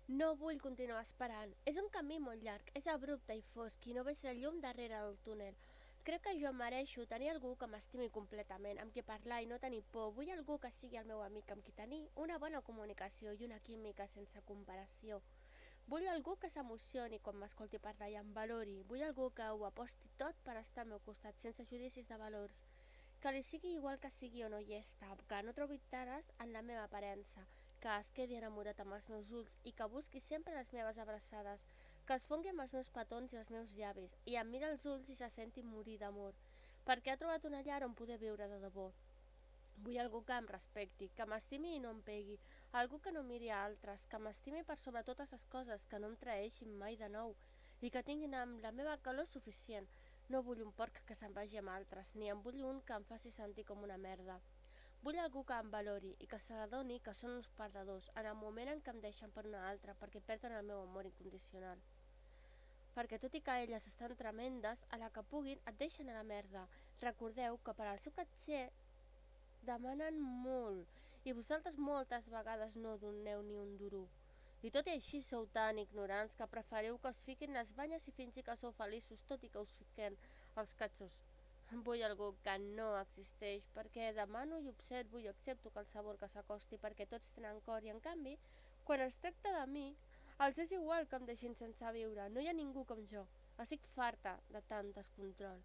No vull continuar esperant. És un camí molt llarg, és abrupte i fosc i no veig la llum darrere del túnel. Crec que jo mereixo tenir algú que m'estimi completament, amb qui parlar i no tenir por. Vull algú que sigui el meu amic, amb qui tenir una bona comunicació i una química sense comparació. Vull algú que s'emocioni quan m'escolti parlar i em valori. Vull algú que ho aposti tot per estar al meu costat, sense judicis de valors. Que li sigui igual que sigui o no llesta, que no trobi tares en la meva aparença, que es quedi enamorat amb els meus ulls i que busqui sempre les meves abraçades, que es fongui amb els meus petons i els meus llavis i em mira els ulls i se senti morir d'amor, perquè ha trobat una llar on poder viure de debò. Vull algú que em respecti, que m'estimi i no em pegui, algú que no miri a altres, que m'estimi per sobre totes les coses, que no em traeixin mai de nou i que tinguin amb la meva calor suficient. No vull un porc que se'n vagi amb altres, ni en vull un que em faci sentir com una merda. Vull algú que em valori i que s'adoni que són uns perdedors en el moment en què em deixen per una altra perquè perden el meu amor incondicional. Perquè tot i que elles estan tremendes, a la que puguin et deixen a la merda. Recordeu que per al seu caché demanen molt i vosaltres moltes vegades no doneu ni un duro. I tot i així sou tan ignorants que preferiu que us fiquin les banyes i fingir que sou feliços tot i que us fiquen els catxos. Vull algú que no existeix perquè demano i observo i accepto qualsevol que s'acosti perquè tots tenen cor i en canvi, quan es tracta de mi, els és igual que em deixin sense viure. No hi ha ningú com jo. Estic farta de tant descontrol.